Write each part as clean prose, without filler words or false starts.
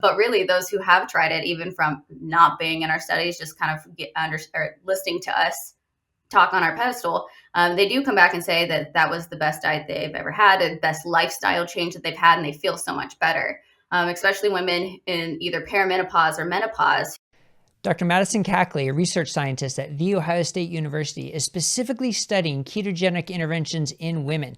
But really, those who have tried it, even from not being in our studies, just kind of or listening to us talk on our pedestal, they do come back and say that that was the best diet they've ever had, the best lifestyle change that they've had, and they feel so much better, especially women in either perimenopause or menopause. Dr. Madison Kackley, a research scientist at The Ohio State University, is specifically studying ketogenic interventions in women.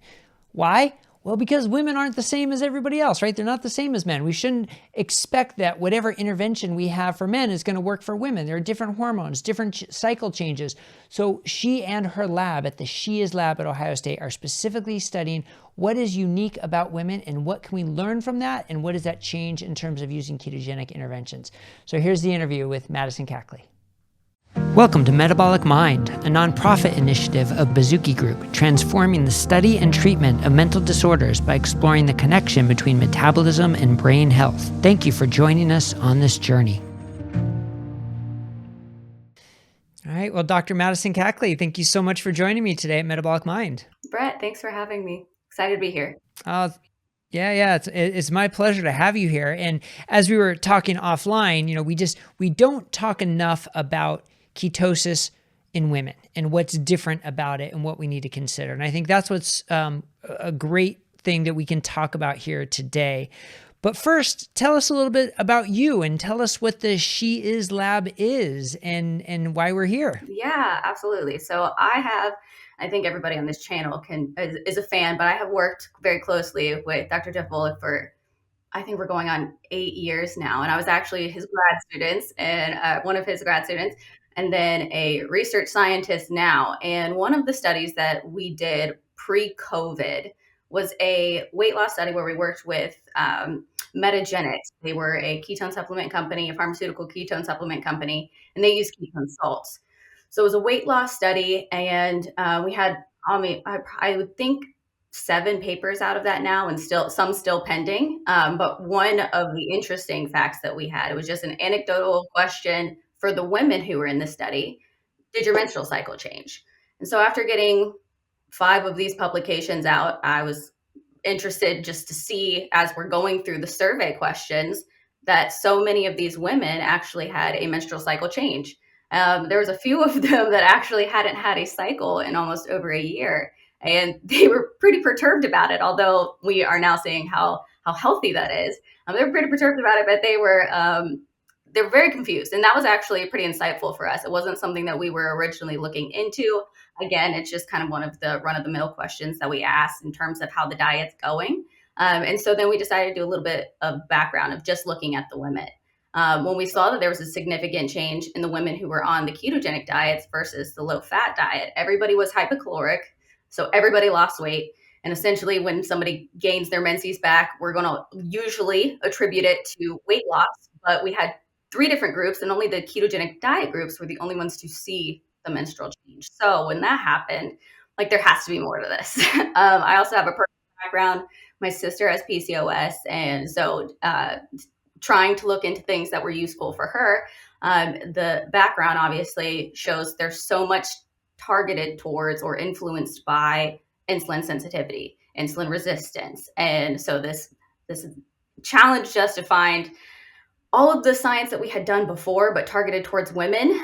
Why? Well, because women aren't the same as everybody else, right? They're not the same as men. We shouldn't expect that whatever intervention we have for men is going to work for women. There are different hormones, different cycle changes. So she and her lab at the She Is Lab at Ohio State are specifically studying what is unique about women and what can we learn from that, and what does that change in terms of using ketogenic interventions. So here's the interview with Madison Kackley. Welcome to Metabolic Mind, a nonprofit initiative of Bazooki Group, transforming the study and treatment of mental disorders by exploring the connection between metabolism and brain health. Thank you for joining us on this journey. All right. Well, Dr. Madison Kackley, thank you so much for joining me today at Metabolic Mind. Brett, thanks for having me. Excited to be here. Yeah. It's my pleasure to have you here. And as we were talking offline, we don't talk enough about ketosis in women and what's different about it and what we need to consider. And I think that's what's a great thing that we can talk about here today. But first, tell us a little bit about you and tell us what the She Is Lab is and why we're here. Yeah, absolutely. So I think everybody on this channel is a fan, but I have worked very closely with Dr. Jeff Volek for, I think we're going on 8 years now. And I was actually his grad students and one of his grad students, and then a research scientist now. And one of the studies that we did pre-COVID was a weight loss study where we worked with Metagenics. They were a ketone supplement company, a pharmaceutical ketone supplement company, and they use ketone salts. So it was a weight loss study, and we had, I would think 7 papers out of that now, and some still pending. But one of the interesting facts that we had, it was just an anecdotal question for the women who were in the study: did your menstrual cycle change? And so after getting 5 of these publications out, I was interested just to see, as we're going through the survey questions, that so many of these women actually had a menstrual cycle change. There was a few of them that actually hadn't had a cycle in almost over a year, and they were pretty perturbed about it. Although we are now seeing how healthy that is, they were pretty perturbed about it, but they were very confused, and that was actually pretty insightful for us. It wasn't something that we were originally looking into. Again, it's just kind of one of the run-of-the-mill questions that we asked in terms of how the diet's going, and so then we decided to do a little bit of background of just looking at the women. When we saw that there was a significant change in the women who were on the ketogenic diets versus the low-fat diet, everybody was hypocaloric, so everybody lost weight. And essentially, when somebody gains their menses back, we're going to usually attribute it to weight loss. But we had 3 different groups, and only the ketogenic diet groups were the only ones to see the menstrual change. So when that happened, there has to be more to this. I also have a personal background. My sister has PCOS, and so trying to look into things that were useful for her. The background obviously shows there's so much targeted towards or influenced by insulin sensitivity, insulin resistance. And so this challenged us to find all of the science that we had done before, but targeted towards women.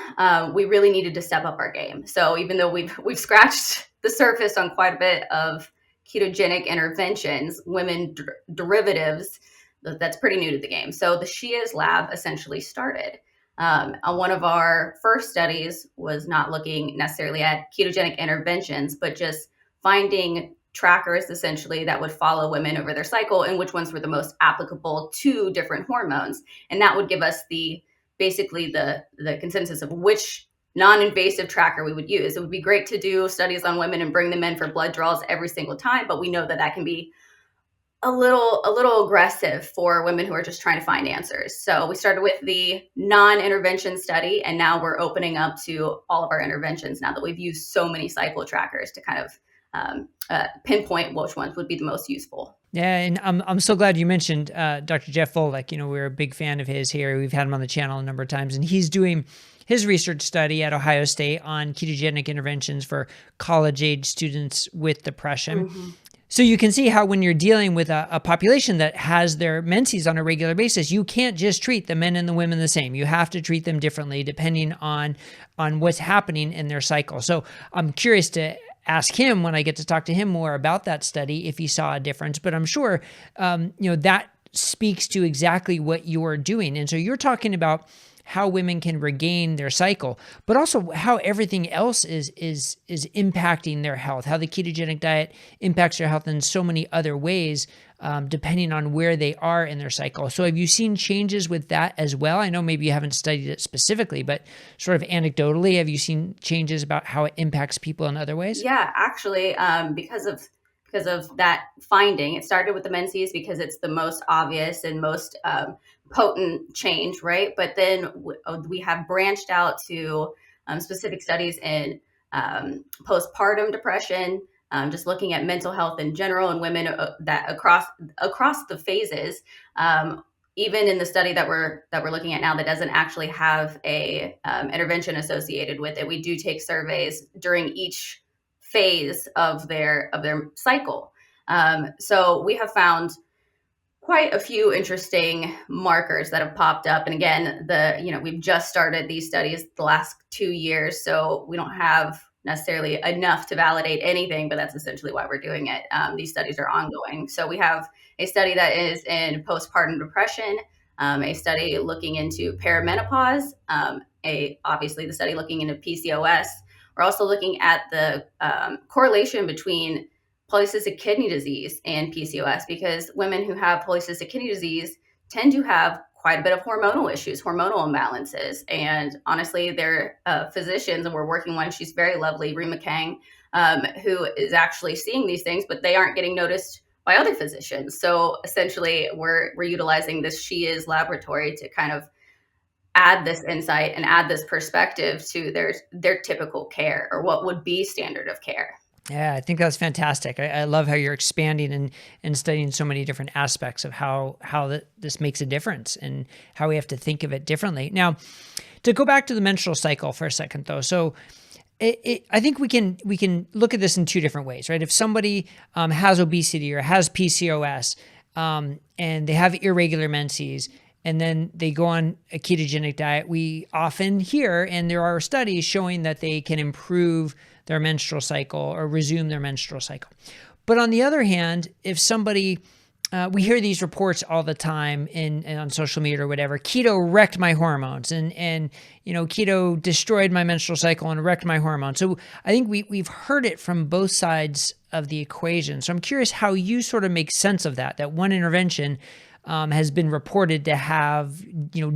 We really needed to step up our game. So even though we've scratched the surface on quite a bit of ketogenic interventions, women derivatives, that's pretty new to the game. So the She Is Lab essentially started. One of our first studies was not looking necessarily at ketogenic interventions, but just finding trackers essentially that would follow women over their cycle and which ones were the most applicable to different hormones. And that would give us basically the consensus of which non-invasive tracker we would use. It would be great to do studies on women and bring them in for blood draws every single time, but we know that can be a little aggressive for women who are just trying to find answers. So we started with the non-intervention study, and now we're opening up to all of our interventions now that we've used so many cycle trackers to kind of pinpoint which ones would be the most useful. Yeah, and I'm so glad you mentioned Dr. Jeff Volek. We're a big fan of his here. We've had him on the channel a number of times, and he's doing his research study at Ohio State on ketogenic interventions for college-age students with depression. Mm-hmm. So you can see how when you're dealing with a population that has their menses on a regular basis, you can't just treat the men and the women the same. You have to treat them differently depending on what's happening in their cycle. So I'm curious to ask him when I get to talk to him more about that study if he saw a difference. But I'm sure that speaks to exactly what you're doing. And so you're talking about how women can regain their cycle, but also how everything else is impacting their health, how the ketogenic diet impacts their health in so many other ways, depending on where they are in their cycle. So have you seen changes with that as well? I know maybe you haven't studied it specifically, but sort of anecdotally, have you seen changes about how it impacts people in other ways? Yeah, actually, because of that finding, it started with the menses because it's the most obvious and most potent change, right? But then we have branched out to specific studies in postpartum depression, just looking at mental health in general and women that across the phases. Even in the study that we're looking at now, that doesn't actually have a intervention associated with it, we do take surveys during each phase of their cycle. So we have found quite a few interesting markers that have popped up. And again, we've just started these studies the last 2 years, so we don't have necessarily enough to validate anything, but that's essentially why we're doing it. These studies are ongoing. So we have a study that is in postpartum depression, a study looking into perimenopause, obviously the study looking into PCOS. We're also looking at the correlation between polycystic kidney disease and PCOS, because women who have polycystic kidney disease tend to have quite a bit of hormonal issues, hormonal imbalances. And honestly, they're physicians, and we're working one. She's very lovely, Rima Kang, who is actually seeing these things, but they aren't getting noticed by other physicians. So essentially, we're utilizing this She Is laboratory to kind of add this insight and add this perspective to their typical care, or what would be standard of care. Yeah, I think that's fantastic. I love how you're expanding and studying so many different aspects of how this makes a difference and how we have to think of it differently. Now, to go back to the menstrual cycle for a second, though, so I think we can look at this in two different ways, right? If somebody has obesity or has PCOS and they have irregular menses, and then they go on a ketogenic diet, we often hear, and there are studies showing that they can improve their menstrual cycle or resume their menstrual cycle. But on the other hand, if somebody, we hear these reports all the time on social media or whatever, keto wrecked my hormones and keto destroyed my menstrual cycle and wrecked my hormones. So I think we've heard it from both sides of the equation. So I'm curious how you sort of make sense of that one intervention has been reported to have,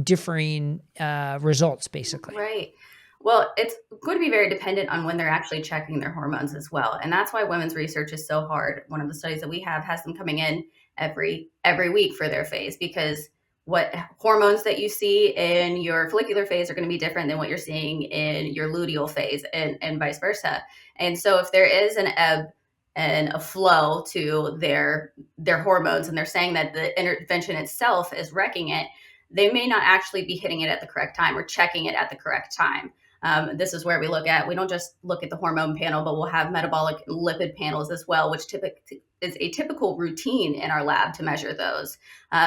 differing results, basically. Right. Well, it's going to be very dependent on when they're actually checking their hormones as well. And that's why women's research is so hard. One of the studies that we have has them coming in every week for their phase, because what hormones that you see in your follicular phase are going to be different than what you're seeing in your luteal phase, and vice versa. And so if there is an ebb and a flow to their hormones, and they're saying that the intervention itself is wrecking it, they may not actually be hitting it at the correct time or checking it at the correct time. This is where we don't just look at the hormone panel, but we'll have metabolic and lipid panels as well, which is a typical routine in our lab to measure those.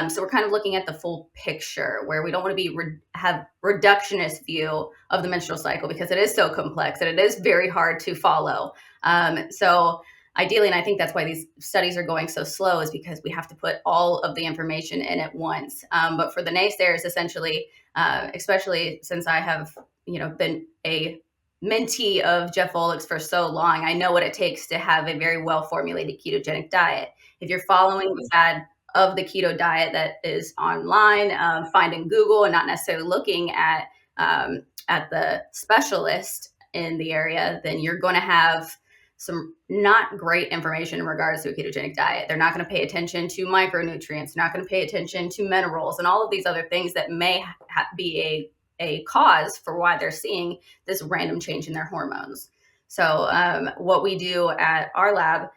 So we're kind of looking at the full picture, where we don't want to have reductionist view of the menstrual cycle, because it is so complex and it is very hard to follow. So ideally, and I think that's why these studies are going so slow, is because we have to put all of the information in at once. But for the naysayers, essentially, especially since I have been a mentee of Jeff Volek's for so long, I know what it takes to have a very well formulated ketogenic diet. If you're following the fad of the keto diet that is online, finding Google, and not necessarily looking at the specialist in the area, then you're going to have some not great information in regards to a ketogenic diet. They're not going to pay attention to micronutrients, not going to pay attention to minerals and all of these other things that may be a cause for why they're seeing this random change in their hormones. So what we do at our lab,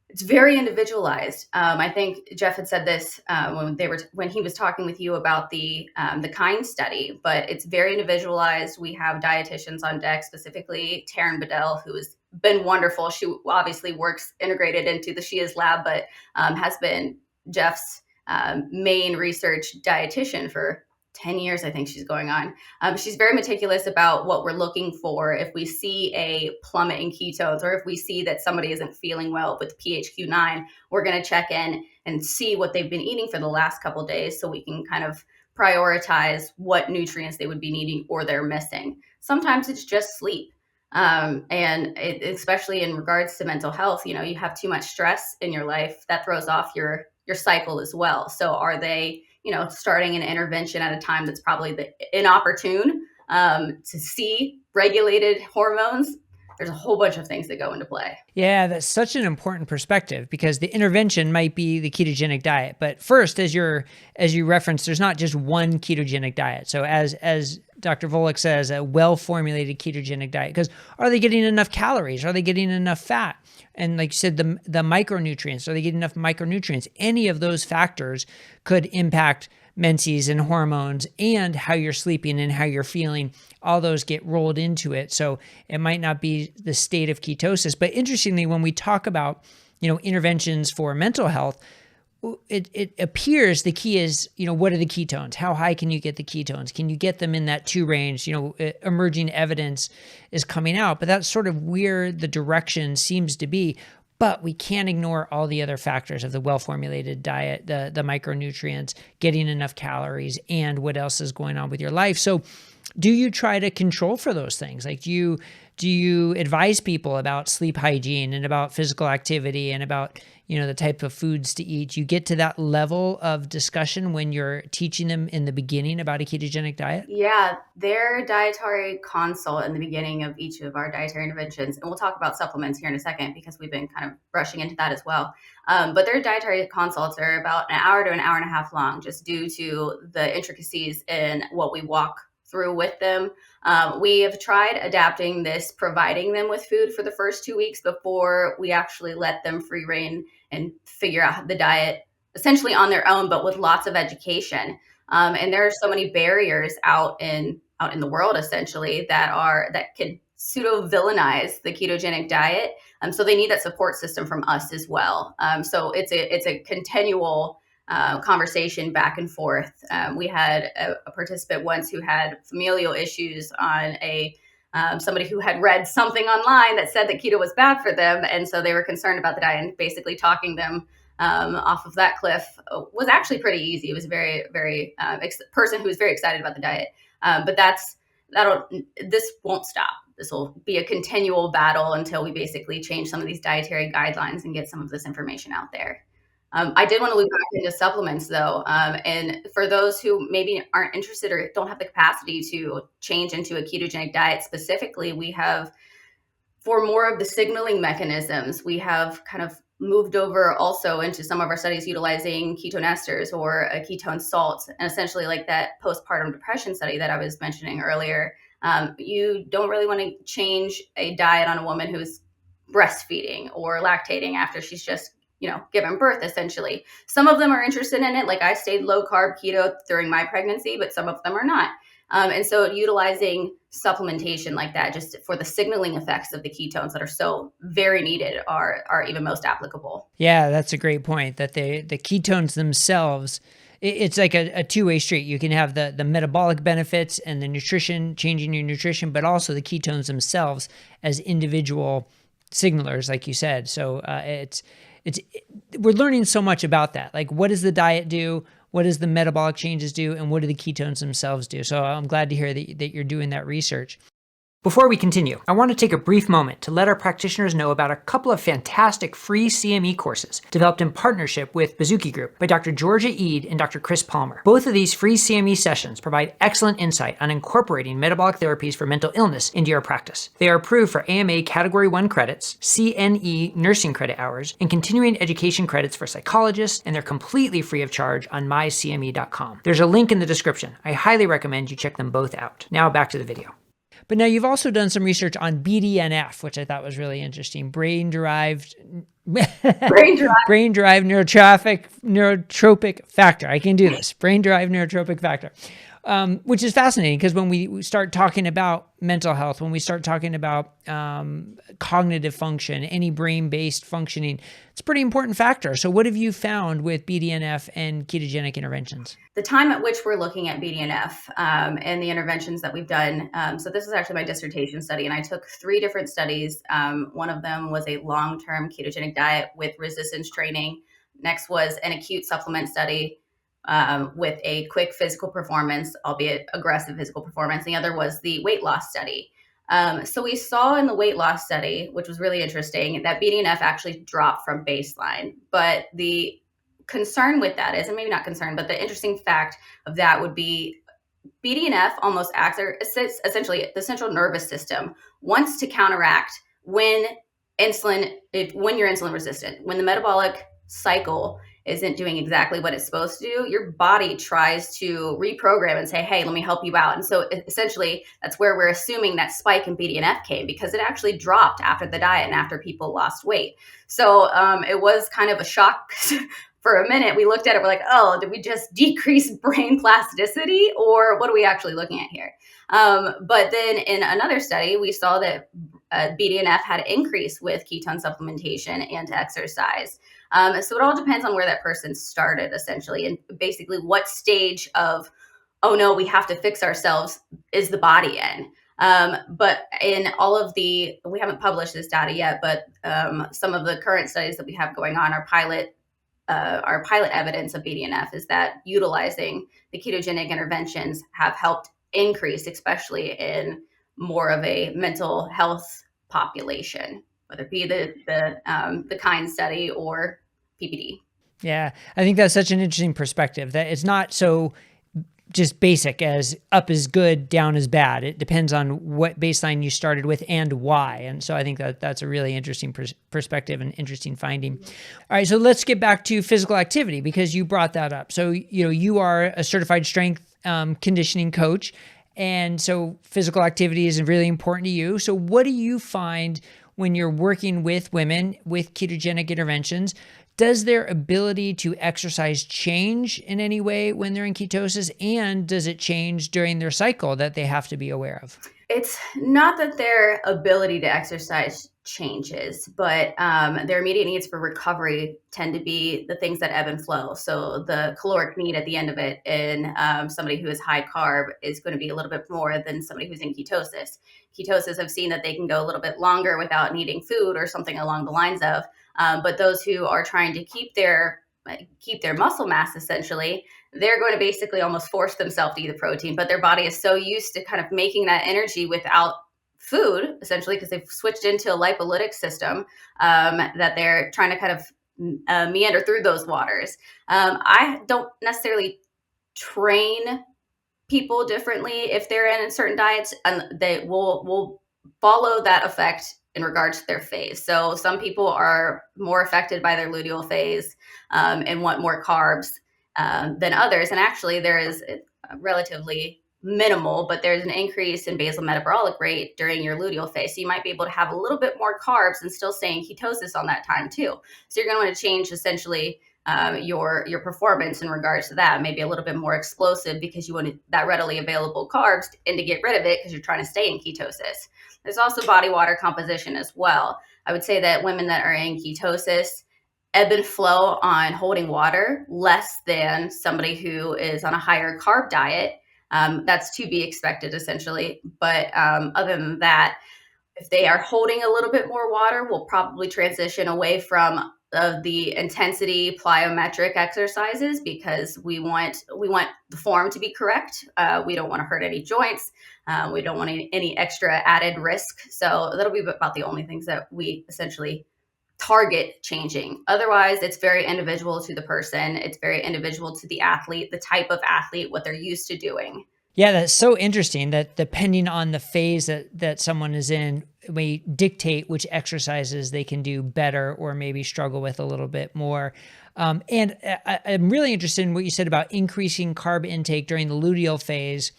it's very individualized. I think Jeff had said this when he was talking with you about the KIND study, but it's very individualized. We have dietitians on deck, specifically Taryn Bedell, who is been wonderful. She obviously works integrated into the She Is lab, but has been Jeff's main research dietitian for 10 years, I think she's going on. She's very meticulous about what we're looking for. If we see a plummet in ketones, or if we see that somebody isn't feeling well with PHQ-9, we're going to check in and see what they've been eating for the last couple of days, so we can kind of prioritize what nutrients they would be needing or they're missing. Sometimes it's just sleep. Especially in regards to mental health, you have too much stress in your life that throws off your cycle as well. So are they, starting an intervention at a time that's probably inopportune to see regulated hormones? There's a whole bunch of things that go into play. Yeah, that's such an important perspective, because the intervention might be the ketogenic diet. But first, as you referenced, there's not just one ketogenic diet. So as Dr. Volek says, a well-formulated ketogenic diet, because are they getting enough calories? Are they getting enough fat? And like you said, the micronutrients, are they getting enough micronutrients? Any of those factors could impact menses and hormones and how you're sleeping and how you're feeling. All those get rolled into it. So it might not be the state of ketosis. But interestingly, when we talk about, interventions for mental health, it appears the key is, what are the ketones? How high can you get the ketones? Can you get them in that 2 range? Emerging evidence is coming out, but that's sort of where the direction seems to be. But we can't ignore all the other factors of the well-formulated diet, the micronutrients, getting enough calories, and what else is going on with your life. So do you try to control for those things? Like, do you advise people about sleep hygiene and about physical activity and about, the type of foods to eat? You get to that level of discussion when you're teaching them in the beginning about a ketogenic diet? Yeah, their dietary consult in the beginning of each of our dietary interventions, and we'll talk about supplements here in a second because we've been kind of rushing into that as well. But their dietary consults are about an hour to an hour and a half long, just due to the intricacies in what we walk through with them. We have tried adapting this, providing them with food for the first 2 weeks before we actually let them free reign and figure out the diet essentially on their own, but with lots of education. And there are so many barriers out in the world, essentially, that can pseudo villainize the ketogenic diet. So they need that support system from us as well. So it's a continual conversation back and forth. We had a participant once who had familial issues on somebody who had read something online that said that keto was bad for them. And so they were concerned about the diet, and basically talking them off of that cliff was actually pretty easy. It was a very, very person who was very excited about the diet. But this won't stop. This will be a continual battle until we basically change some of these dietary guidelines and get some of this information out there. I did want to loop back into supplements, though. And for those who maybe aren't interested or don't have the capacity to change into a ketogenic diet specifically, we have, for more of the signaling mechanisms, we have kind of moved over also into some of our studies utilizing ketone esters or a ketone salt. And essentially, like that postpartum depression study that I was mentioning earlier, you don't really want to change a diet on a woman who's breastfeeding or lactating after she's just given birth, essentially. Some of them are interested in it. Like, I stayed low carb keto during my pregnancy, but some of them are not. And so utilizing supplementation like that, just for the signaling effects of the ketones that are so very needed, are even most applicable. Yeah, that's a great point, that the ketones themselves, it's like a two-way street. You can have the metabolic benefits and the nutrition, changing your nutrition, but also the ketones themselves as individual signalers, like you said. So we're learning so much about that. Like, what does the diet do? What does the metabolic changes do? And what do the ketones themselves do? So I'm glad to hear that you're doing that research. Before we continue, I want to take a brief moment to let our practitioners know about a couple of fantastic free CME courses developed in partnership with Bazooki Group by Dr. Georgia Eid and Dr. Chris Palmer. Both of these free CME sessions provide excellent insight on incorporating metabolic therapies for mental illness into your practice. They are approved for AMA Category 1 credits, CNE nursing credit hours, and continuing education credits for psychologists, and they're completely free of charge on mycme.com. There's a link in the description. I highly recommend you check them both out. Now back to the video. But now you've also done some research on BDNF, which I thought was really interesting. Brain-derived neurotropic factor. I can do this. Brain-derived neurotropic factor. which is fascinating because when we start talking about mental health, when we start talking about cognitive function, any brain-based functioning, it's a pretty important factor. So what have you found with BDNF and ketogenic interventions? The time at which we're looking at BDNF and the interventions that we've done. So this is actually my dissertation study, and I took 3 different studies. One of them was a long-term ketogenic diet with resistance training. Next was an acute supplement study with a quick physical performance, albeit aggressive physical performance. The other was the weight loss study. So we saw in the weight loss study, which was really interesting, that BDNF actually dropped from baseline. But the concern with that is, and maybe not concern, but the interesting fact of that would be BDNF almost acts, or essentially the central nervous system wants to counteract when when you're insulin resistant, when the metabolic cycle isn't doing exactly what it's supposed to do, your body tries to reprogram and say, hey, let me help you out. And so essentially that's where we're assuming that spike in BDNF came, because it actually dropped after the diet and after people lost weight. So it was kind of a shock. For a minute, we looked at it, we're like, oh, did we just decrease brain plasticity, or what are we actually looking at here? But then in another study, we saw that BDNF had increased with ketone supplementation and exercise. So it all depends on where that person started, essentially, and basically what stage of, oh no, we have to fix ourselves is the body in. But in all of we haven't published this data yet, but some of the current studies that we have going on, our pilot evidence of BDNF is that utilizing the ketogenic interventions have helped increase, especially in more of a mental health population, whether it be the KIND study or PPD. Yeah, I think that's such an interesting perspective, that it's not so just basic as up is good, down is bad. It depends on what baseline you started with and why. And so I think that that's a really interesting perspective and interesting finding. All right, so let's get back to physical activity, because you brought that up. So, you are a certified strength conditioning coach. And so physical activity is really important to you. So what do you find when you're working with women with ketogenic interventions? Does their ability to exercise change in any way when they're in ketosis? And does it change during their cycle that they have to be aware of? It's not that their ability to exercise changes, but their immediate needs for recovery tend to be the things that ebb and flow. So the caloric need at the end of it in somebody who is high carb is going to be a little bit more than somebody who's in ketosis. Ketosis, I've seen that they can go a little bit longer without needing food or something along the lines of. But those who are trying to keep their muscle mass, essentially, they're going to basically almost force themselves to eat the protein, but their body is so used to kind of making that energy without food, essentially, because they've switched into a lipolytic system, that they're trying to kind of meander through those waters. I don't necessarily train people differently if they're in certain diets, and they will follow that effect in regards to their phase. So some people are more affected by their luteal phase and want more carbs than others. And actually there is relatively minimal, but there's an increase in basal metabolic rate during your luteal phase. So you might be able to have a little bit more carbs and still stay in ketosis on that time too. So you're going to want to change essentially your performance in regards to that. Maybe a little bit more explosive because you want that readily available carbs and to get rid of it because you're trying to stay in ketosis. There's also body water composition as well. I would say that women that are in ketosis ebb and flow on holding water less than somebody who is on a higher carb diet. That's to be expected, essentially. But other than that, if they are holding a little bit more water, we'll probably transition away from the intensity plyometric exercises, because we want the form to be correct. We don't want to hurt any joints. We don't want any extra added risk. So that'll be about the only things that we essentially target changing. Otherwise, it's very individual to the person. It's very individual to the athlete, the type of athlete, what they're used to doing. Yeah, that's so interesting that depending on the phase that someone is in, we dictate which exercises they can do better or maybe struggle with a little bit more. And I'm really interested in what you said about increasing carb intake during the luteal phase.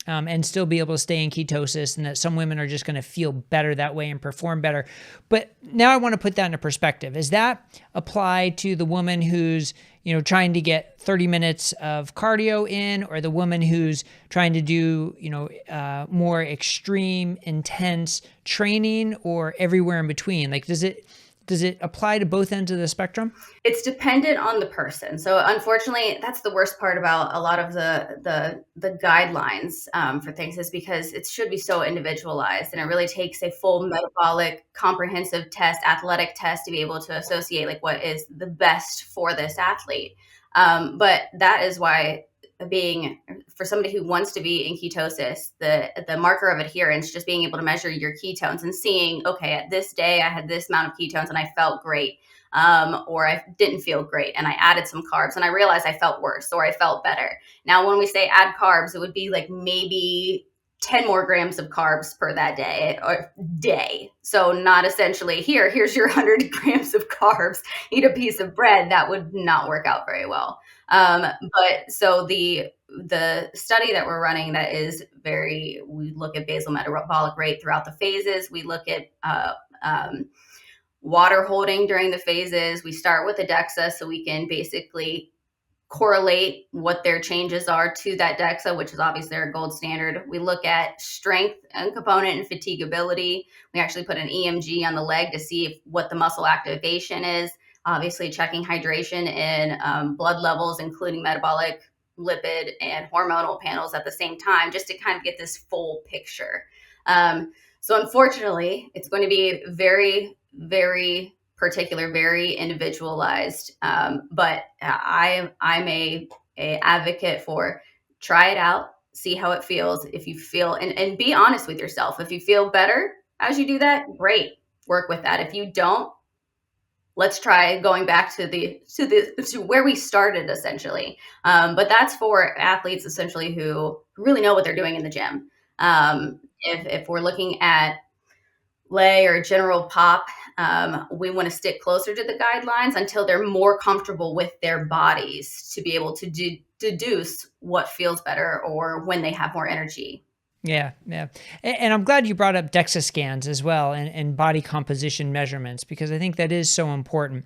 and still be able to stay in ketosis, and that some women are just going to feel better that way and perform better. But now I want to put that into perspective. Does that apply to the woman who's, trying to get 30 minutes of cardio in, or the woman who's trying to do, more extreme, intense training, or everywhere in between? Like, does it apply to both ends of the spectrum? It's dependent on the person. So unfortunately, that's the worst part about a lot of the guidelines for things, is because it should be so individualized, and it really takes a full metabolic comprehensive test, athletic test, to be able to associate like what is the best for this athlete. But that is why, being for somebody who wants to be in ketosis, the marker of adherence, just being able to measure your ketones and seeing, okay, at this day I had this amount of ketones and I felt great, or I didn't feel great and I added some carbs and I realized I felt worse or I felt better. Now, when we say add carbs, it would be like maybe 10 more grams of carbs per that day. So not essentially, here's your 100 grams of carbs, eat a piece of bread. That would not work out very well. But so the study that we're running, we look at basal metabolic rate throughout the phases. We look at water holding during the phases. We start with the DEXA so we can basically correlate what their changes are to that DEXA, which is obviously our gold standard. We look at strength and component and fatigability. We actually put an EMG on the leg to see what the muscle activation is. Obviously checking hydration and blood levels, including metabolic, lipid, and hormonal panels at the same time, just to kind of get this full picture. So unfortunately, it's going to be very, very particular, very individualized. But I'm a advocate for try it out, see how it feels. If you feel, and be honest with yourself. If you feel better as you do that, great, work with that. If you don't, let's try going back to where we started, essentially. But that's for athletes essentially who really know what they're doing in the gym. If we're looking at lay or general pop, we want to stick closer to the guidelines until they're more comfortable with their bodies to be able to deduce what feels better or when they have more energy. Yeah, yeah. And I'm glad you brought up DEXA scans as well, and body composition measurements, because I think that is so important.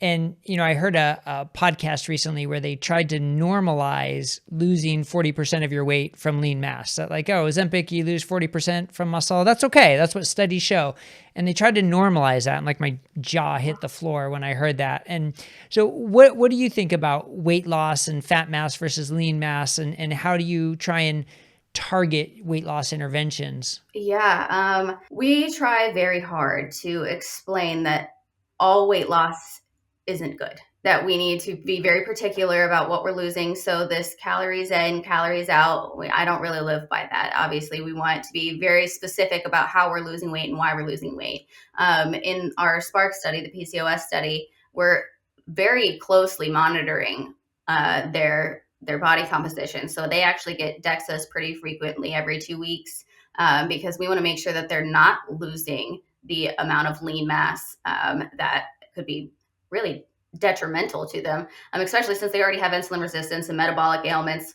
And, I heard a podcast recently where they tried to normalize losing 40% of your weight from lean mass. That like, oh, Ozempic, you lose 40% from muscle. That's okay. That's what studies show. And they tried to normalize that. And like my jaw hit the floor when I heard that. And so what do you think about weight loss and fat mass versus lean mass? And how do you try and target weight loss interventions? Yeah, we try very hard to explain that all weight loss isn't good, that we need to be very particular about what we're losing. So this calories in, calories out, I don't really live by that. Obviously, we want to be very specific about how we're losing weight and why we're losing weight. In our Spark study, the PCOS study, we're very closely monitoring their body composition. So they actually get DEXAs pretty frequently, every 2 weeks, because we want to make sure that they're not losing the amount of lean mass that could be really detrimental to them, especially since they already have insulin resistance and metabolic ailments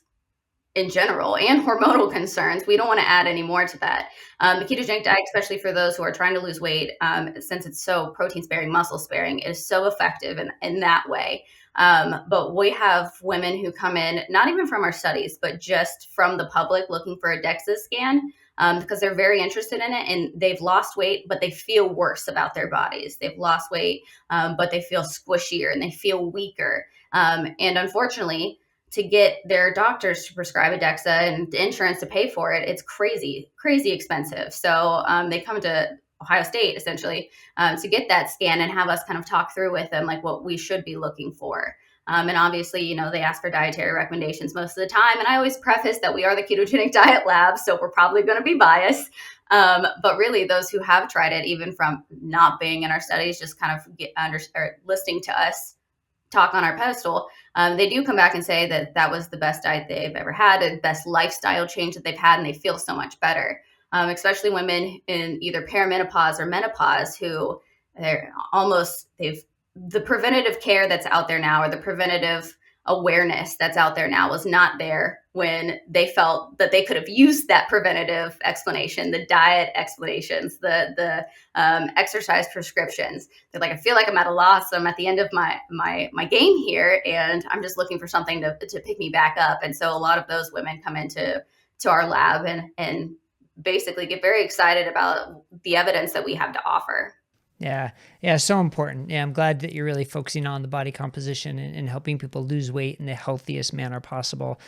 in general and hormonal concerns. We don't want to add any more to that. The ketogenic diet, especially for those who are trying to lose weight, since it's so protein sparing, muscle sparing, is so effective in that way. But we have women who come in, not even from our studies, but just from the public looking for a DEXA scan, because they're very interested in it, and they've lost weight, but they feel worse about their bodies. They've lost weight, but they feel squishier and they feel weaker. And unfortunately, to get their doctors to prescribe a DEXA and insurance to pay for it, it's crazy, crazy expensive. So they come to Ohio State essentially to get that scan and have us kind of talk through with them like what we should be looking for. And obviously, they ask for dietary recommendations most of the time. And I always preface that we are the ketogenic diet lab, so we're probably going to be biased. But really, those who have tried it, even from not being in our studies, just kind of listening to us talk on our pedestal, they do come back and say that that was the best diet they've ever had, the best lifestyle change that they've had, and they feel so much better. Especially women in either perimenopause or menopause who the preventative care that's out there now, or the preventative, awareness that's out there now was not there when they felt that they could have used that preventative explanation, the diet explanations, the exercise prescriptions. They're like, I feel like I'm at a loss. I'm at the end of my game here, and I'm just looking for something to pick me back up. And so a lot of those women come into our lab and basically get very excited about the evidence that we have to offer. Yeah. Yeah. So important. Yeah. I'm glad that you're really focusing on the body composition and helping people lose weight in the healthiest manner possible.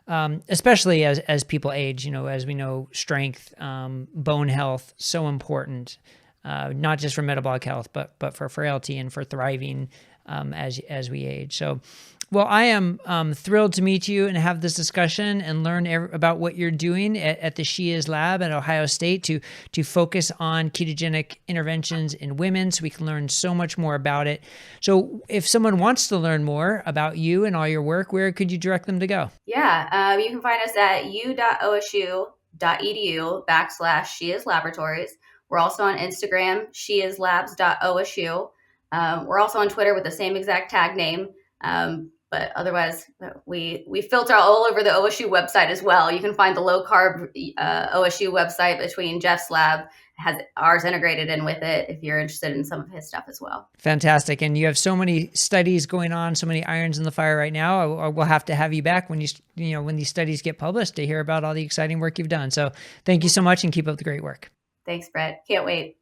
Especially as people age, as we know, strength, bone health, so important, not just for metabolic health, but for frailty and for thriving, as we age. So, well, I am thrilled to meet you and have this discussion and learn about what you're doing at the She Is Lab at Ohio State to focus on ketogenic interventions in women, so we can learn so much more about it. So if someone wants to learn more about you and all your work, where could you direct them to go? Yeah, you can find us at u.osu.edu/She Is Laboratories. We're also on Instagram, sheislabs.osu. We're also on Twitter with the same exact tag name. But otherwise, we filter all over the OSU website as well. You can find the low carb OSU website between Jeff's lab, has ours integrated in with it if you're interested in some of his stuff as well. Fantastic. And you have so many studies going on, so many irons in the fire right now. I will have to have you back when when these studies get published to hear about all the exciting work you've done. So thank you so much and keep up the great work. Thanks, Brett. Can't wait.